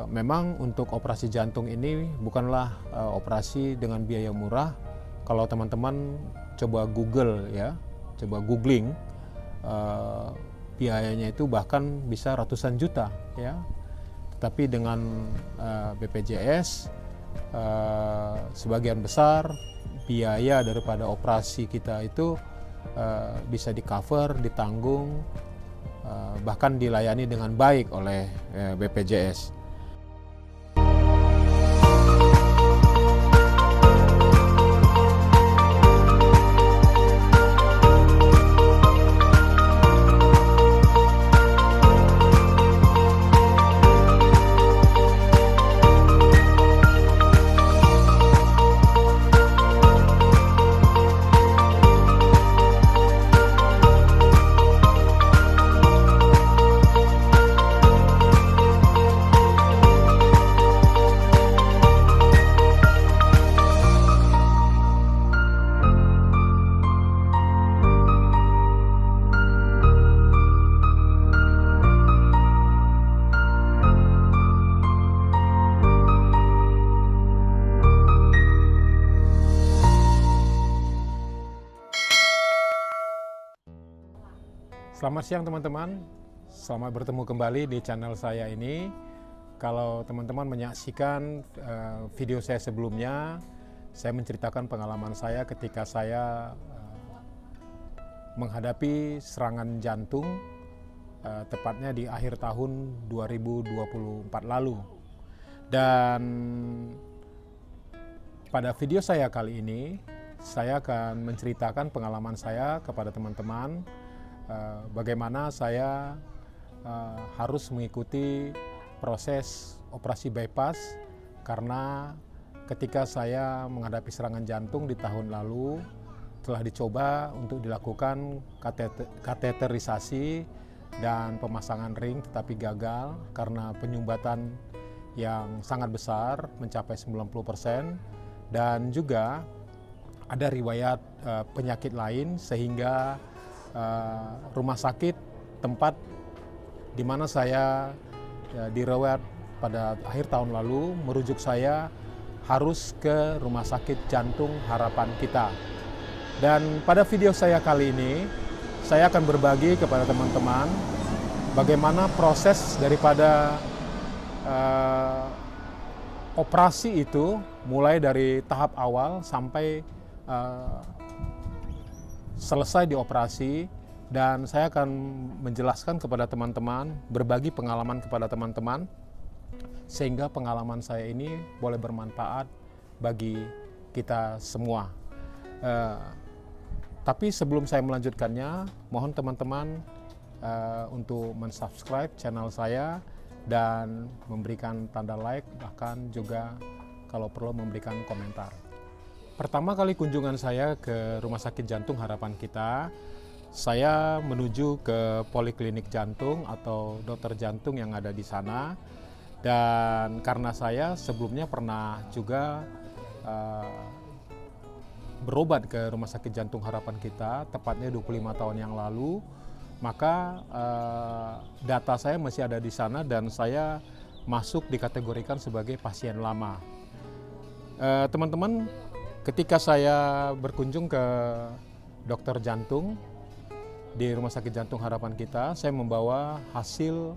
Memang untuk operasi jantung ini bukanlah operasi dengan biaya murah. Kalau teman-teman coba Google ya, coba googling, biayanya itu bahkan bisa ratusan juta ya. Tetapi dengan BPJS sebagian besar biaya daripada operasi kita itu bisa di cover, ditanggung, bahkan dilayani dengan baik oleh BPJS. Selamat siang teman-teman, selamat bertemu kembali di channel saya ini. Kalau teman-teman menyaksikan video saya sebelumnya, saya menceritakan pengalaman saya ketika saya menghadapi serangan jantung, tepatnya di akhir tahun 2024 lalu. Dan pada video saya kali ini, saya akan menceritakan pengalaman saya kepada teman-teman, bagaimana saya harus mengikuti proses operasi bypass karena ketika saya menghadapi serangan jantung di tahun lalu telah dicoba untuk dilakukan kateterisasi dan pemasangan ring tetapi gagal karena penyumbatan yang sangat besar mencapai 90% dan juga ada riwayat penyakit lain sehingga rumah sakit tempat di mana saya dirawat pada akhir tahun lalu merujuk saya harus ke Rumah Sakit Jantung Harapan Kita. Dan pada video saya kali ini saya akan berbagi kepada teman-teman bagaimana proses daripada operasi itu mulai dari tahap awal sampai selesai dioperasi, dan saya akan menjelaskan kepada teman-teman, berbagi pengalaman kepada teman-teman sehingga pengalaman saya ini boleh bermanfaat bagi kita semua. Tapi sebelum saya melanjutkannya, mohon teman-teman untuk mensubscribe channel saya dan memberikan tanda like, bahkan juga kalau perlu memberikan komentar. Pertama kali kunjungan saya ke Rumah Sakit Jantung Harapan Kita, saya menuju ke Poliklinik Jantung atau dokter jantung yang ada di sana. Dan karena saya sebelumnya pernah juga berobat ke Rumah Sakit Jantung Harapan Kita, tepatnya 25 tahun yang lalu, maka data saya masih ada di sana dan saya masuk dikategorikan sebagai pasien lama. Teman-teman, ketika saya berkunjung ke dokter jantung di Rumah Sakit Jantung Harapan Kita, saya membawa hasil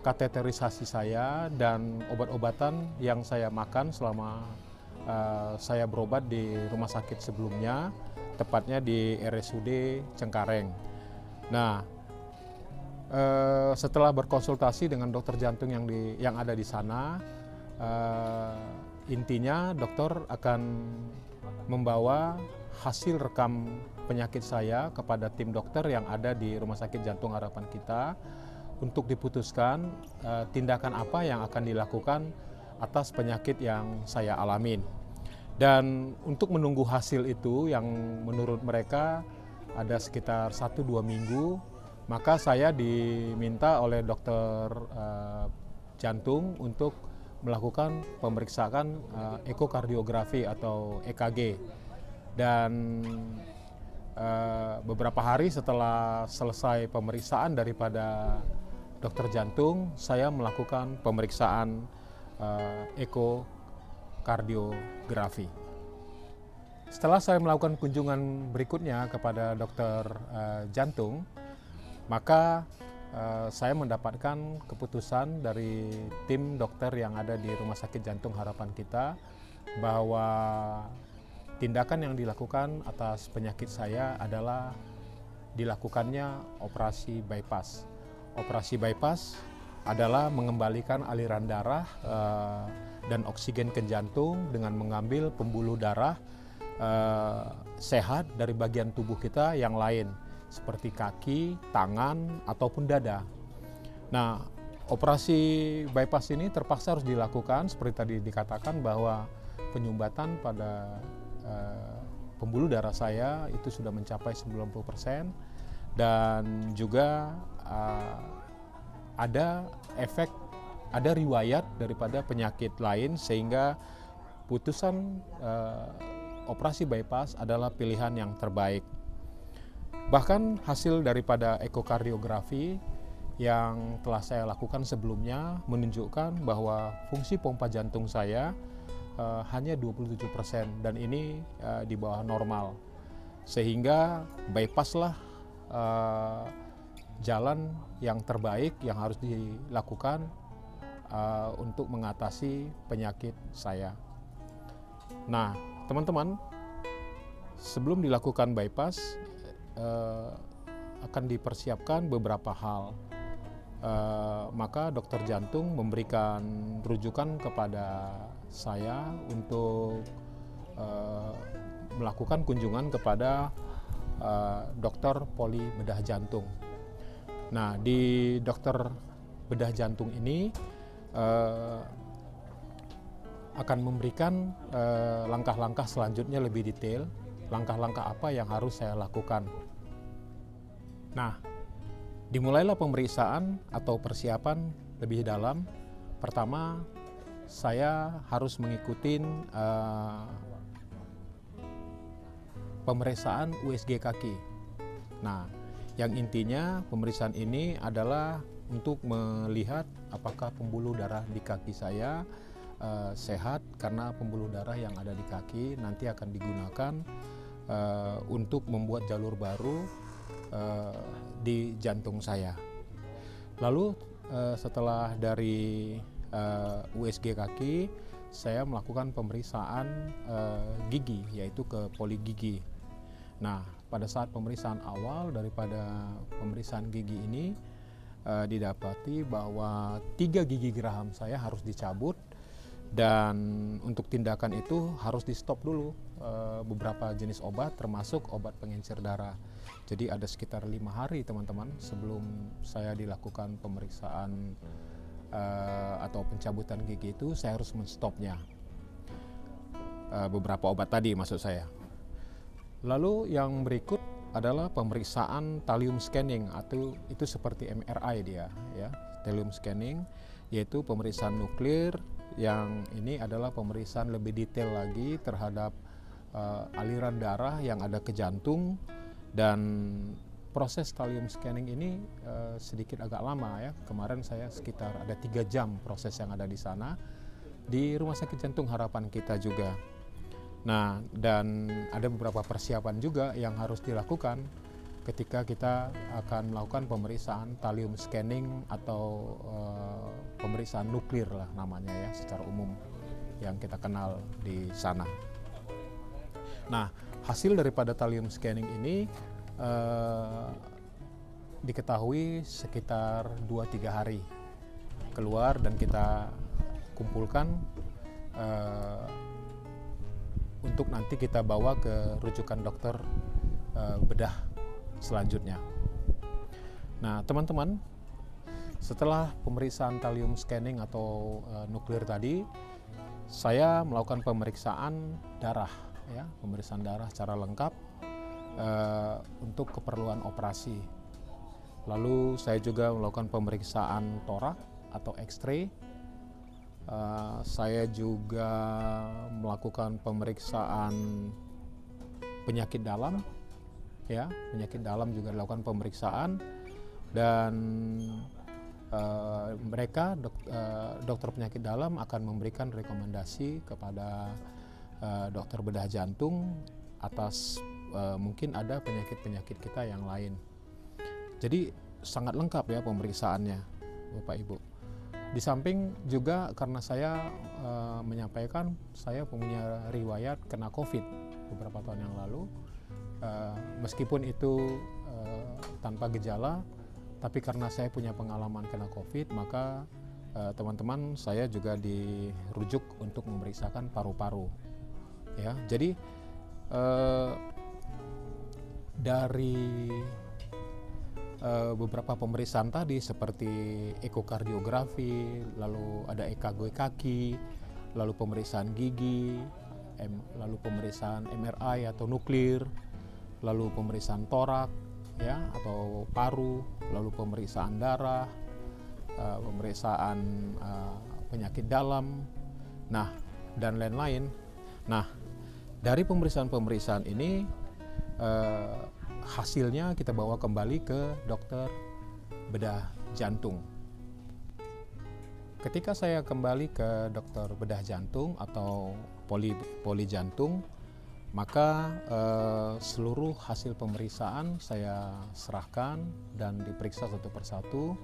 kateterisasi saya dan obat-obatan yang saya makan selama saya berobat di rumah sakit sebelumnya, tepatnya di RSUD Cengkareng. Nah, setelah berkonsultasi dengan dokter jantung yang ada di sana, intinya dokter akan membawa hasil rekam penyakit saya kepada tim dokter yang ada di Rumah Sakit Jantung Harapan Kita untuk diputuskan tindakan apa yang akan dilakukan atas penyakit yang saya alamin. Dan untuk menunggu hasil itu yang menurut mereka ada sekitar 1-2 minggu, maka saya diminta oleh dokter jantung untuk melakukan pemeriksaan ekokardiografi atau EKG. Dan beberapa hari setelah selesai pemeriksaan daripada dokter jantung, saya melakukan pemeriksaan ekokardiografi. Setelah saya melakukan kunjungan berikutnya kepada dokter jantung, maka saya mendapatkan keputusan dari tim dokter yang ada di Rumah Sakit Jantung Harapan kita bahwa tindakan yang dilakukan atas penyakit saya adalah dilakukannya operasi bypass. Operasi bypass adalah mengembalikan aliran darah dan oksigen ke jantung dengan mengambil pembuluh darah sehat dari bagian tubuh kita yang lain seperti kaki, tangan, ataupun dada. Nah, operasi bypass ini terpaksa harus dilakukan seperti tadi dikatakan bahwa penyumbatan pada pembuluh darah saya itu sudah mencapai 90% dan juga ada riwayat daripada penyakit lain sehingga putusan operasi bypass adalah pilihan yang terbaik. Bahkan hasil daripada ekokardiografi yang telah saya lakukan sebelumnya menunjukkan bahwa fungsi pompa jantung saya hanya 27% dan ini di bawah normal, sehingga bypasslah jalan yang terbaik yang harus dilakukan untuk mengatasi penyakit saya. Nah, teman-teman, sebelum dilakukan bypass akan dipersiapkan beberapa hal. Maka dokter jantung memberikan rujukan kepada saya untuk melakukan kunjungan kepada dokter poli bedah jantung. Nah, di dokter bedah jantung ini akan memberikan langkah-langkah selanjutnya lebih detail, langkah-langkah apa yang harus saya lakukan. Nah, dimulailah pemeriksaan atau persiapan lebih dalam. Pertama, saya harus mengikuti pemeriksaan USG kaki. Nah, yang intinya pemeriksaan ini adalah untuk melihat apakah pembuluh darah di kaki saya sehat, karena pembuluh darah yang ada di kaki nanti akan digunakan untuk membuat jalur baru di jantung saya. Lalu setelah dari USG kaki, saya melakukan pemeriksaan gigi, yaitu ke poligigi. Nah, pada saat pemeriksaan awal daripada pemeriksaan gigi ini didapati bahwa 3 gigi geraham saya harus dicabut, dan untuk tindakan itu harus di stop dulu beberapa jenis obat termasuk obat pengencer darah. Jadi ada sekitar 5 hari teman-teman sebelum saya dilakukan pemeriksaan atau pencabutan gigi itu, saya harus menstopnya beberapa obat tadi maksud saya. Lalu yang berikut adalah pemeriksaan thallium scanning, atau itu seperti MRI dia ya, thallium scanning, yaitu pemeriksaan nuklir yang ini adalah pemeriksaan lebih detail lagi terhadap aliran darah yang ada ke jantung. Dan proses thallium scanning ini sedikit agak lama ya. Kemarin saya sekitar ada 3 jam proses yang ada di sana di Rumah Sakit Jantung Harapan kita juga. Nah, dan ada beberapa persiapan juga yang harus dilakukan ketika kita akan melakukan pemeriksaan thallium scanning atau pemeriksaan nuklir lah namanya ya secara umum yang kita kenal di sana. Nah, hasil daripada thallium scanning ini diketahui sekitar 2-3 hari keluar dan kita kumpulkan untuk nanti kita bawa ke rujukan dokter bedah selanjutnya. Nah, teman-teman, setelah pemeriksaan thallium scanning atau nuklir tadi, saya melakukan pemeriksaan darah ya, pemeriksaan darah secara lengkap untuk keperluan operasi. Lalu saya juga melakukan pemeriksaan torak atau X-ray. Saya juga melakukan pemeriksaan penyakit dalam ya, penyakit dalam juga dilakukan pemeriksaan, dan mereka dokter penyakit dalam akan memberikan rekomendasi kepada dokter bedah jantung atas mungkin ada penyakit-penyakit kita yang lain. Jadi sangat lengkap ya pemeriksaannya, Bapak Ibu. Di samping juga karena saya menyampaikan saya punya riwayat kena COVID beberapa tahun yang lalu, meskipun itu tanpa gejala, tapi karena saya punya pengalaman kena COVID, maka teman-teman saya juga dirujuk untuk memeriksakan paru-paru. Ya, jadi dari beberapa pemeriksaan tadi seperti ekokardiografi, lalu ada EKG kaki, lalu pemeriksaan gigi, lalu pemeriksaan MRI atau nuklir, lalu pemeriksaan torak ya atau paru, lalu pemeriksaan darah, pemeriksaan penyakit dalam, nah dan lain-lain. Nah, dari pemeriksaan-pemeriksaan ini hasilnya kita bawa kembali ke dokter bedah jantung. Ketika saya kembali ke dokter bedah jantung atau poli jantung, maka seluruh hasil pemeriksaan saya serahkan dan diperiksa satu persatu,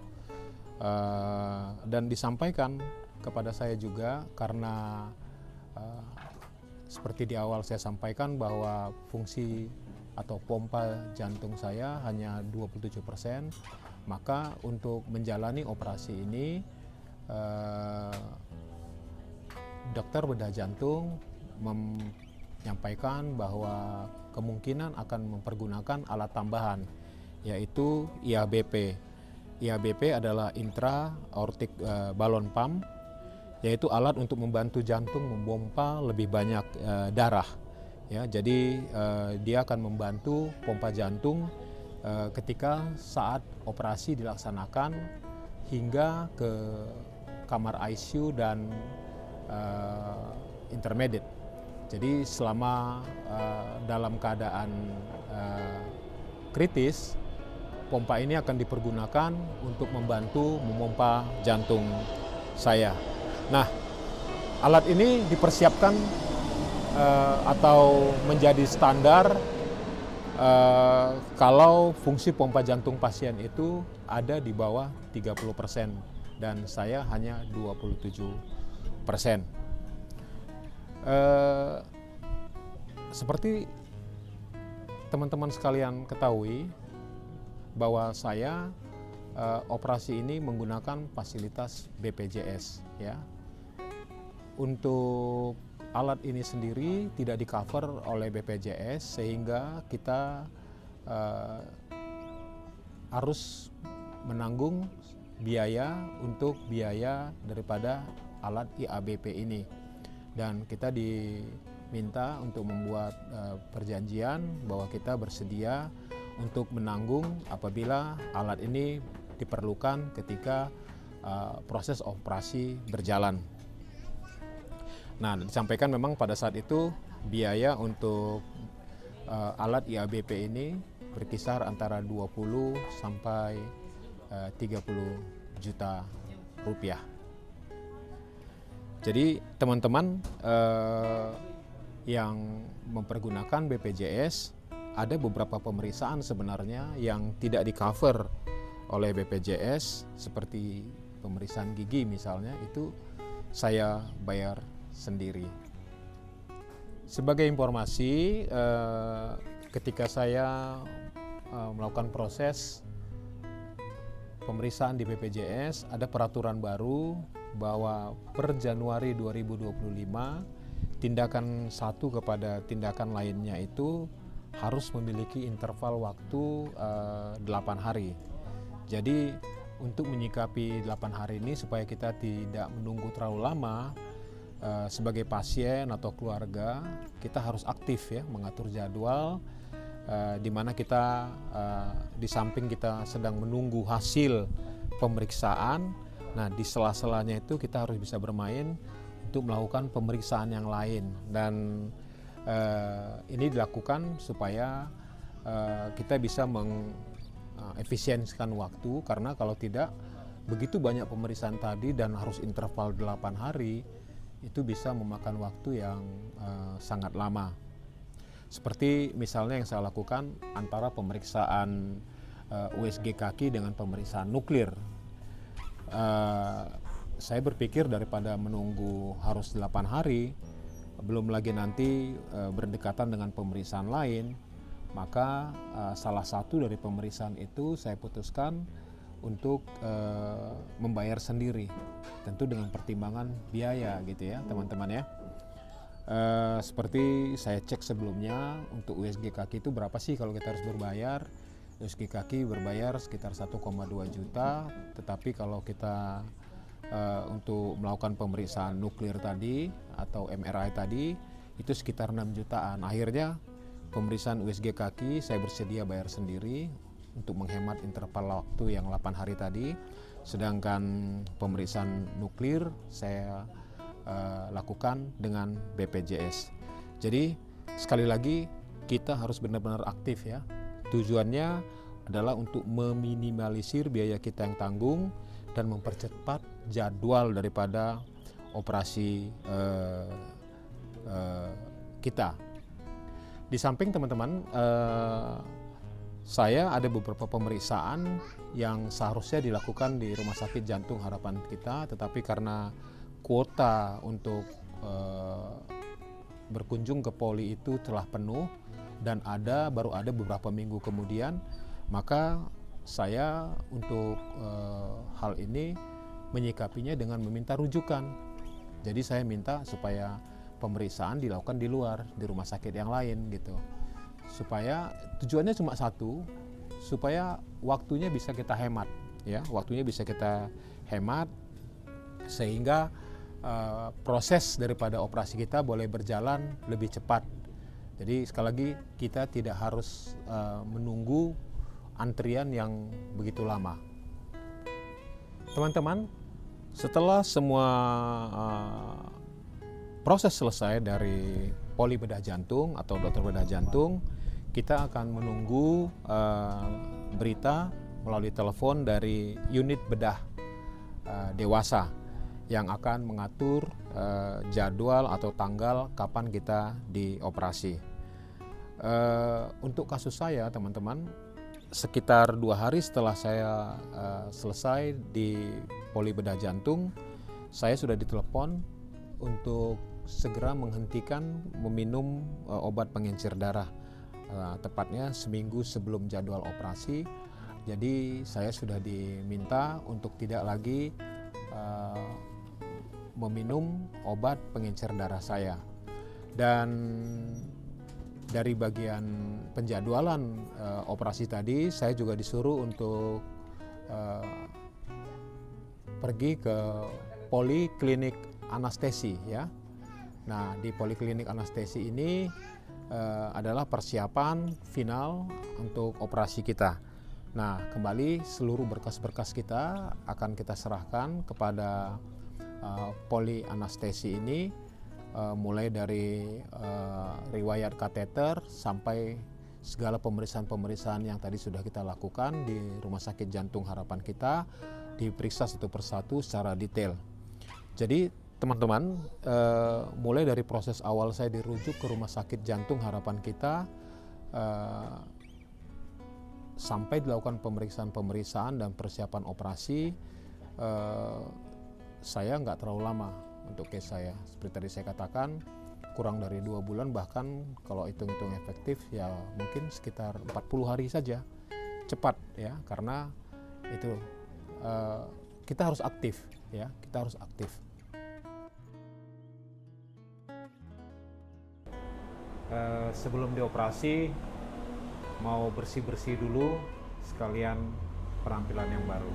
dan disampaikan kepada saya juga karena seperti di awal saya sampaikan bahwa fungsi atau pompa jantung saya hanya 27%, maka untuk menjalani operasi ini dokter bedah jantung menyampaikan bahwa kemungkinan akan mempergunakan alat tambahan, yaitu IABP. IABP adalah intra-aortic balloon pump, yaitu alat untuk membantu jantung memompa lebih banyak darah. Ya, jadi dia akan membantu pompa jantung ketika saat operasi dilaksanakan hingga ke kamar ICU dan intermediate. Jadi selama dalam keadaan kritis, pompa ini akan dipergunakan untuk membantu memompa jantung saya. Nah, alat ini dipersiapkan atau menjadi standar kalau fungsi pompa jantung pasien itu ada di bawah 30% dan saya hanya 27%. Seperti teman-teman sekalian ketahui bahwa saya operasi ini menggunakan fasilitas BPJS ya. Untuk alat ini sendiri tidak di-cover oleh BPJS sehingga kita harus menanggung biaya untuk biaya daripada alat IABP ini, dan kita diminta untuk membuat perjanjian bahwa kita bersedia untuk menanggung apabila alat ini diperlukan ketika proses operasi berjalan. Nah, disampaikan memang pada saat itu biaya untuk alat IABP ini berkisar antara 20 sampai 30 juta rupiah. Jadi teman-teman yang mempergunakan BPJS, ada beberapa pemeriksaan sebenarnya yang tidak di-cover oleh BPJS, seperti pemeriksaan gigi misalnya, itu saya bayar sendiri. Sebagai informasi, ketika saya melakukan proses pemeriksaan di BPJS, ada peraturan baru bahwa per Januari 2025 tindakan satu kepada tindakan lainnya itu harus memiliki interval waktu 8 hari. Jadi untuk menyikapi 8 hari ini supaya kita tidak menunggu terlalu lama, sebagai pasien atau keluarga kita harus aktif ya mengatur jadwal, di mana kita di samping kita sedang menunggu hasil pemeriksaan. Nah, di sela-selanya itu kita harus bisa bermain untuk melakukan pemeriksaan yang lain, dan ini dilakukan supaya kita bisa mengefisiensikan waktu, karena kalau tidak begitu banyak pemeriksaan tadi dan harus interval 8 hari, itu bisa memakan waktu yang sangat lama. Seperti misalnya yang saya lakukan antara pemeriksaan USG kaki dengan pemeriksaan nuklir. Saya berpikir daripada menunggu harus 8 hari, belum lagi nanti berdekatan dengan pemeriksaan lain, maka salah satu dari pemeriksaan itu saya putuskan untuk membayar sendiri, tentu dengan pertimbangan biaya gitu ya teman-teman ya. Seperti saya cek sebelumnya, untuk USG kaki itu berapa sih kalau kita harus berbayar. USG kaki berbayar sekitar 1,2 juta, tetapi kalau kita untuk melakukan pemeriksaan nuklir tadi atau MRI tadi itu sekitar 6 jutaan. Akhirnya pemeriksaan USG kaki saya bersedia bayar sendiri untuk menghemat interval waktu yang 8 hari tadi, sedangkan pemeriksaan nuklir saya lakukan dengan BPJS. Jadi sekali lagi kita harus benar-benar aktif ya. Tujuannya adalah untuk meminimalisir biaya kita yang tanggung dan mempercepat jadwal daripada operasi kita. Di samping teman-teman, saya ada beberapa pemeriksaan yang seharusnya dilakukan di Rumah Sakit Jantung Harapan Kita, tetapi karena kuota untuk berkunjung ke poli itu telah penuh dan baru ada beberapa minggu kemudian, maka saya untuk hal ini menyikapinya dengan meminta rujukan. Jadi saya minta supaya pemeriksaan dilakukan di luar, di rumah sakit yang lain gitu. Supaya tujuannya cuma satu, supaya waktunya bisa kita hemat ya, waktunya bisa kita hemat sehingga proses daripada operasi kita boleh berjalan lebih cepat. Jadi sekali lagi kita tidak harus menunggu antrian yang begitu lama. Teman-teman, setelah semua proses selesai dari poli bedah jantung atau dokter bedah jantung, kita akan menunggu berita melalui telepon dari unit bedah dewasa yang akan mengatur jadwal atau tanggal kapan kita dioperasi. Untuk kasus saya teman-teman, sekitar 2 hari setelah saya selesai di poli bedah jantung, saya sudah ditelepon untuk segera menghentikan meminum obat pengencer darah, tepatnya seminggu sebelum jadwal operasi. Jadi saya sudah diminta untuk tidak lagi meminum obat pengencer darah saya. Dan dari bagian penjadwalan operasi tadi, saya juga disuruh untuk pergi ke poliklinik anestesi ya. Nah, di poliklinik anestesi ini adalah persiapan final untuk operasi kita. Nah, kembali seluruh berkas-berkas kita akan kita serahkan kepada poli anestesi ini, mulai dari riwayat kateter sampai segala pemeriksaan-pemeriksaan yang tadi sudah kita lakukan di Rumah Sakit Jantung Harapan Kita, diperiksa satu persatu secara detail. Jadi teman-teman, mulai dari proses awal saya dirujuk ke Rumah Sakit Jantung Harapan Kita, sampai dilakukan pemeriksaan-pemeriksaan dan persiapan operasi, saya nggak terlalu lama untuk case saya. Seperti tadi saya katakan, kurang dari 2 bulan, bahkan kalau hitung-hitung efektif ya mungkin sekitar 40 hari saja. Cepat ya, karena itu kita harus aktif ya, kita harus aktif. Sebelum dioperasi mau bersih-bersih dulu sekalian penampilan yang baru.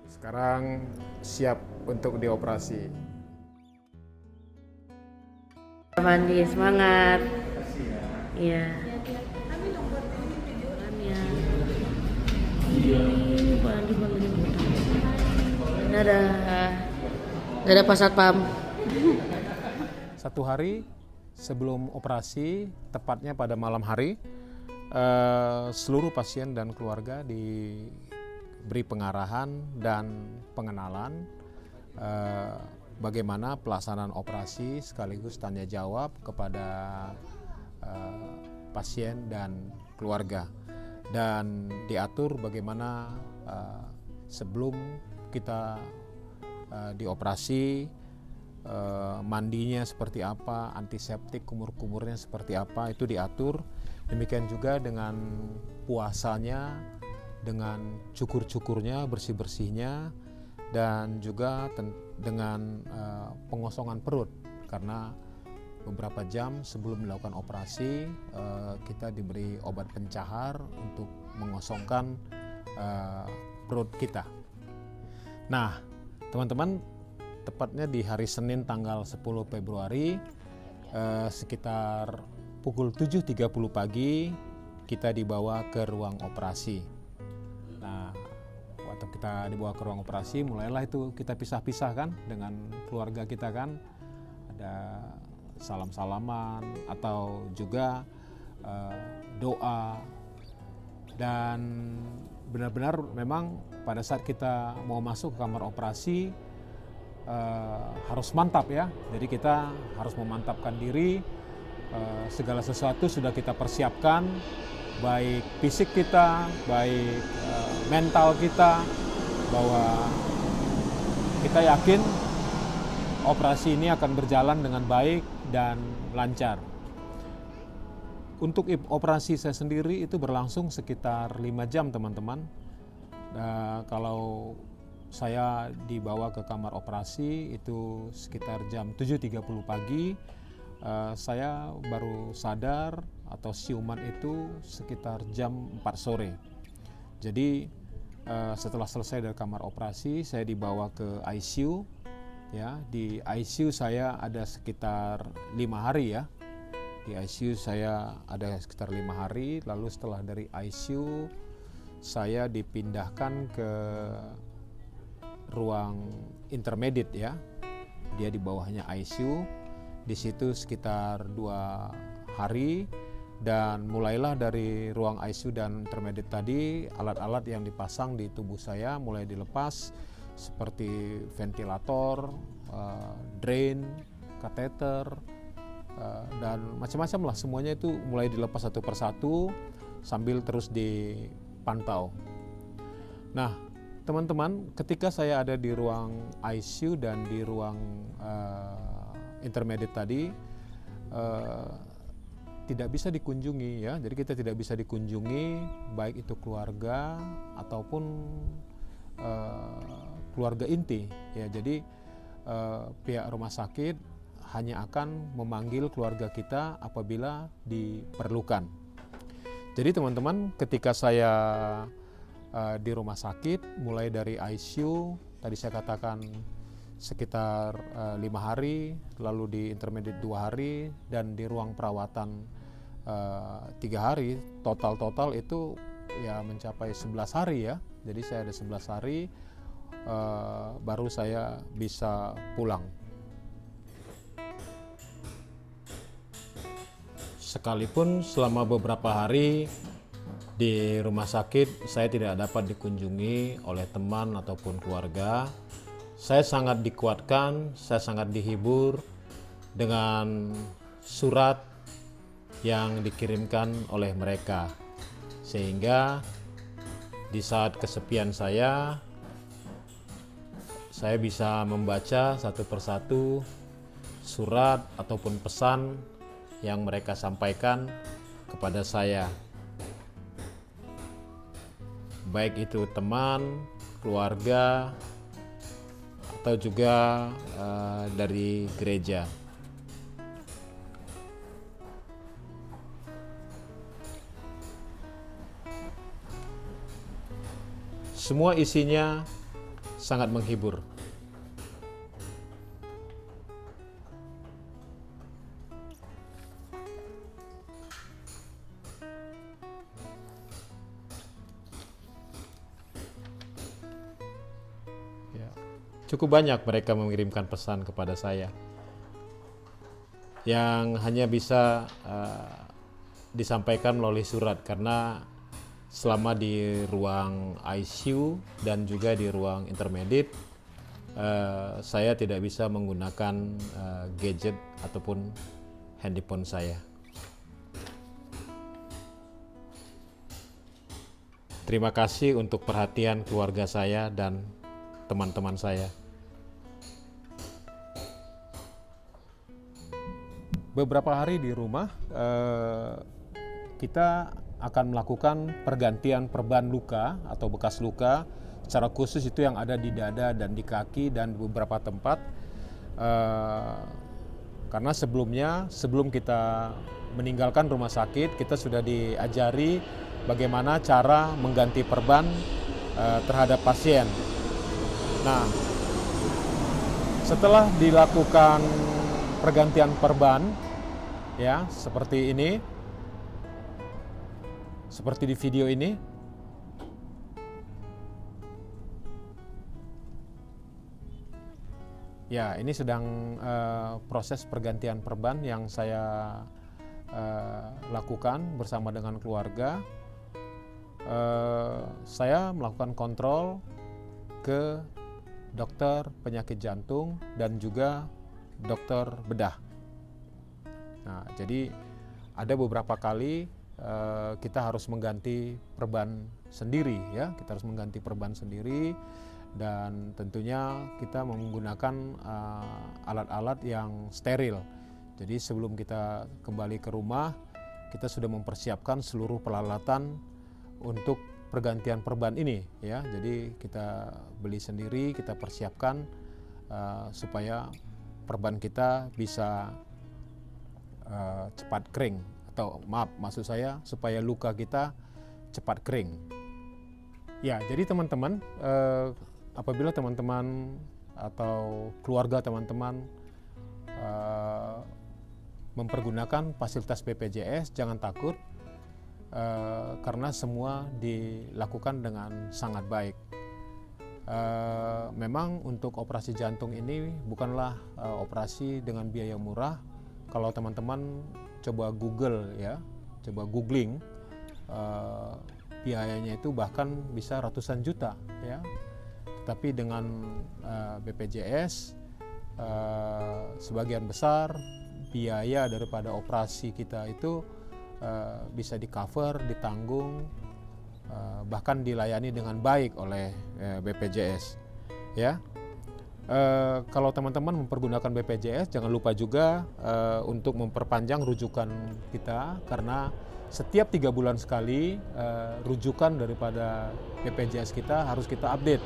Sekarang siap untuk dioperasi. Mandi, semangat. Iya. Dadah. Dadah Pak Satpam. Satu hari sebelum operasi, tepatnya pada malam hari, seluruh pasien dan keluarga diberi pengarahan dan pengenalan bagaimana pelaksanaan operasi sekaligus tanya jawab kepada pasien dan keluarga, dan diatur bagaimana sebelum kita dioperasi, mandinya seperti apa, antiseptik kumur-kumurnya seperti apa, itu diatur. Demikian juga dengan puasanya, dengan cukur-cukurnya, bersih-bersihnya, dan juga dengan pengosongan perut, karena beberapa jam sebelum melakukan operasi kita diberi obat pencahar untuk mengosongkan perut kita. Nah, teman-teman, tepatnya di hari Senin tanggal 10 Februari sekitar pukul 7.30 pagi kita dibawa ke ruang operasi. Nah, waktu kita dibawa ke ruang operasi, mulailah itu kita pisah-pisah kan dengan keluarga kita kan. Ada salam-salaman atau juga doa, dan benar-benar memang pada saat kita mau masuk ke kamar operasi harus mantap ya. Jadi kita harus memantapkan diri, segala sesuatu sudah kita persiapkan, baik fisik kita, baik mental kita, bahwa kita yakin operasi ini akan berjalan dengan baik dan lancar. Untuk operasi saya sendiri itu berlangsung sekitar 5 jam, teman-teman. Kalau saya dibawa ke kamar operasi itu sekitar jam 7.30 pagi. Saya baru sadar atau siuman itu sekitar jam 4 sore. Jadi setelah selesai dari kamar operasi, saya dibawa ke ICU. Ya, di ICU saya ada sekitar 5 hari ya. Di ICU saya ada sekitar 5 hari. Lalu setelah dari ICU saya dipindahkan ke ruang intermediate ya. Dia di bawahnya ICU. Di situ sekitar 2 hari, dan mulailah dari ruang ICU dan intermediate tadi, alat-alat yang dipasang di tubuh saya mulai dilepas, seperti ventilator, drain, kateter, dan macam-macam lah, semuanya itu mulai dilepas satu persatu sambil terus dipantau. Nah, teman-teman, ketika saya ada di ruang ICU dan di ruang intermediate tadi, tidak bisa dikunjungi ya. Jadi kita tidak bisa dikunjungi, baik itu keluarga ataupun keluarga inti ya. Jadi pihak rumah sakit hanya akan memanggil keluarga kita apabila diperlukan. Jadi teman-teman, ketika saya di rumah sakit, mulai dari ICU tadi saya katakan sekitar 5 hari, lalu di intermediate 2 hari, dan di ruang perawatan 3 hari, total itu ya mencapai 11 hari ya. Jadi saya ada 11 hari baru saya bisa pulang. Sekalipun selama beberapa hari di rumah sakit saya tidak dapat dikunjungi oleh teman ataupun keluarga, saya sangat dikuatkan, saya sangat dihibur dengan surat yang dikirimkan oleh mereka. Sehingga di saat kesepian saya bisa membaca satu persatu surat ataupun pesan yang mereka sampaikan kepada saya, baik itu teman, keluarga, atau juga dari gereja. Semua isinya sangat menghibur. Ya, cukup banyak mereka mengirimkan pesan kepada saya yang hanya bisa disampaikan melalui surat, karena selama di ruang ICU dan juga di ruang intermediate saya tidak bisa menggunakan gadget ataupun handphone saya. Terima kasih untuk perhatian keluarga saya dan teman-teman saya. Beberapa hari di rumah kita akan melakukan pergantian perban luka atau bekas luka, secara khusus itu yang ada di dada dan di kaki dan beberapa tempat. Karena sebelum kita meninggalkan rumah sakit, kita sudah diajari bagaimana cara mengganti perban terhadap pasien. Nah, setelah dilakukan pergantian perban, ya seperti ini, seperti di video ini, ya ini sedang proses pergantian perban yang saya lakukan bersama dengan keluarga. Saya melakukan kontrol ke dokter penyakit jantung dan juga dokter bedah. Nah, jadi ada beberapa kali kita harus mengganti perban sendiri, ya. Kita harus mengganti perban sendiri, dan tentunya kita menggunakan alat-alat yang steril. Jadi sebelum kita kembali ke rumah, kita sudah mempersiapkan seluruh peralatan untuk pergantian perban ini, ya. Jadi kita beli sendiri, kita persiapkan supaya perban kita bisa cepat kering, atau maksud saya supaya luka kita cepat kering. Ya, jadi teman-teman, apabila teman-teman atau keluarga teman-teman mempergunakan fasilitas BPJS, jangan takut, karena semua dilakukan dengan sangat baik. Memang untuk operasi jantung ini bukanlah operasi dengan biaya murah. Kalau teman-teman coba Google, ya, coba googling, biayanya itu bahkan bisa ratusan juta, ya. Tapi dengan BPJS, sebagian besar biaya daripada operasi kita itu bisa di-cover, ditanggung, bahkan dilayani dengan baik oleh BPJS, ya. Kalau teman-teman mempergunakan BPJS, jangan lupa juga untuk memperpanjang rujukan kita, karena setiap 3 bulan sekali rujukan daripada BPJS kita harus kita update,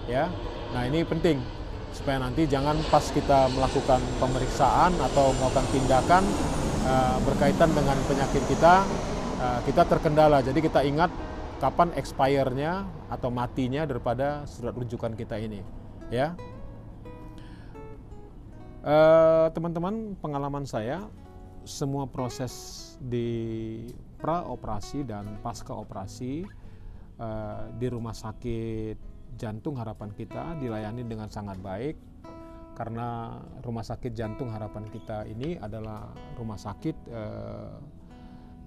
ya. Nah, ini penting supaya nanti jangan pas kita melakukan pemeriksaan atau melakukan tindakan berkaitan dengan penyakit kita terkendala. Jadi kita ingat kapan expire-nya atau matinya daripada surat rujukan kita ini, ya. Teman-teman, pengalaman saya, semua proses di pra-operasi dan pasca operasi di Rumah Sakit Jantung Harapan Kita dilayani dengan sangat baik, karena Rumah Sakit Jantung Harapan Kita ini adalah rumah sakit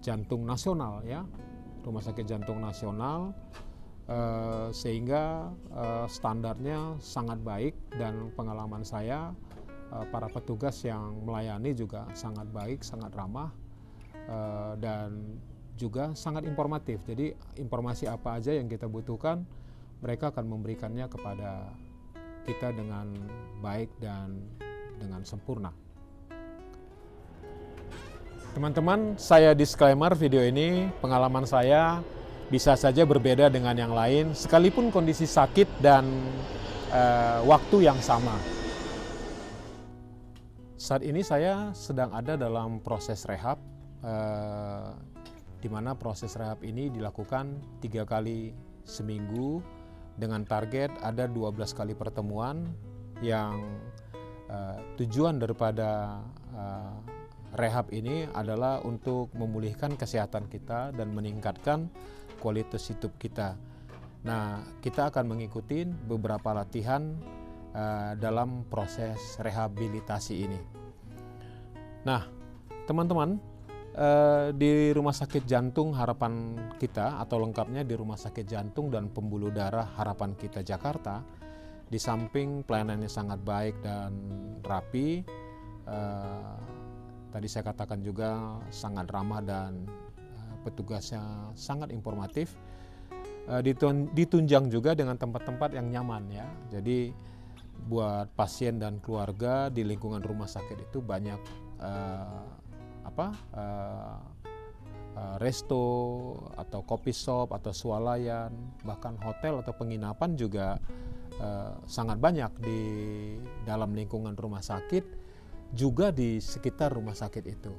jantung nasional, ya, Rumah Sakit Jantung Nasional, sehingga standarnya sangat baik, dan pengalaman saya, para petugas yang melayani juga sangat baik, sangat ramah, dan juga sangat informatif. Jadi informasi apa aja yang kita butuhkan, mereka akan memberikannya kepada kita dengan baik dan dengan sempurna. Teman-teman, saya disclaimer video ini, pengalaman saya bisa saja berbeda dengan yang lain, sekalipun kondisi sakit dan waktu yang sama. Saat ini saya sedang ada dalam proses rehab, di mana proses rehab ini dilakukan 3 kali seminggu dengan target ada 12 kali pertemuan yang tujuan daripada rehab ini adalah untuk memulihkan kesehatan kita dan meningkatkan kualitas hidup kita. Nah, kita akan mengikuti beberapa latihan dalam proses rehabilitasi ini. Nah, teman-teman, di Rumah Sakit Jantung Harapan Kita atau lengkapnya di Rumah Sakit Jantung dan Pembuluh Darah Harapan Kita Jakarta, di samping pelayanannya sangat baik dan rapi, tadi saya katakan juga sangat ramah dan petugasnya sangat informatif, ditunjang juga dengan tempat-tempat yang nyaman ya. Jadi buat pasien dan keluarga di lingkungan rumah sakit itu banyak resto atau coffee shop atau swalayan, bahkan hotel atau penginapan juga sangat banyak di dalam lingkungan rumah sakit, juga di sekitar rumah sakit itu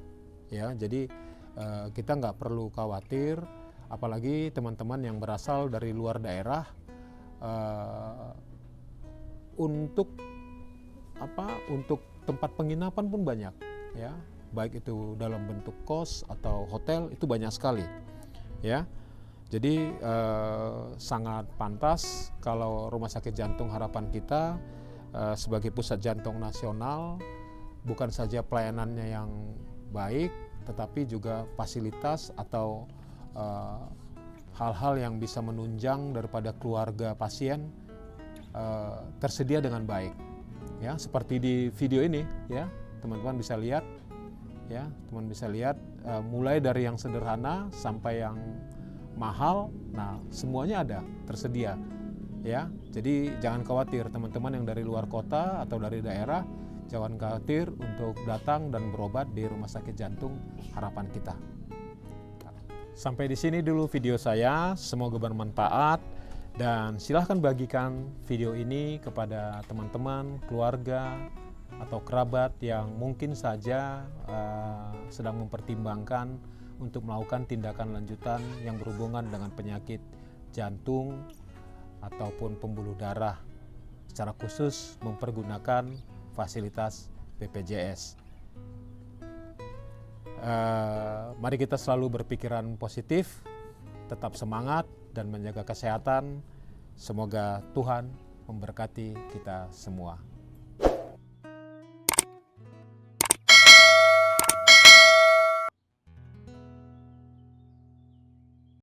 ya. Jadi kita nggak perlu khawatir, apalagi teman-teman yang berasal dari luar daerah, untuk tempat penginapan pun banyak ya, baik itu dalam bentuk kos atau hotel, itu banyak sekali ya. Jadi sangat pantas kalau Rumah Sakit Jantung Harapan Kita sebagai pusat jantung nasional bukan saja pelayanannya yang baik, tetapi juga fasilitas atau hal-hal yang bisa menunjang daripada keluarga pasien tersedia dengan baik ya, seperti di video ini ya, teman-teman bisa lihat ya, mulai dari yang sederhana sampai yang mahal, nah semuanya ada tersedia ya. Jadi jangan khawatir teman-teman yang dari luar kota atau dari daerah, jangan khawatir untuk datang dan berobat di Rumah Sakit Jantung Harapan Kita. Sampai di sini dulu video saya, semoga bermanfaat dan silahkan bagikan video ini kepada teman-teman, keluarga atau kerabat yang mungkin saja sedang mempertimbangkan untuk melakukan tindakan lanjutan yang berhubungan dengan penyakit jantung ataupun pembuluh darah, secara khusus mempergunakan fasilitas BPJS. Mari kita selalu berpikiran positif, tetap semangat dan menjaga kesehatan. Semoga Tuhan memberkati kita semua.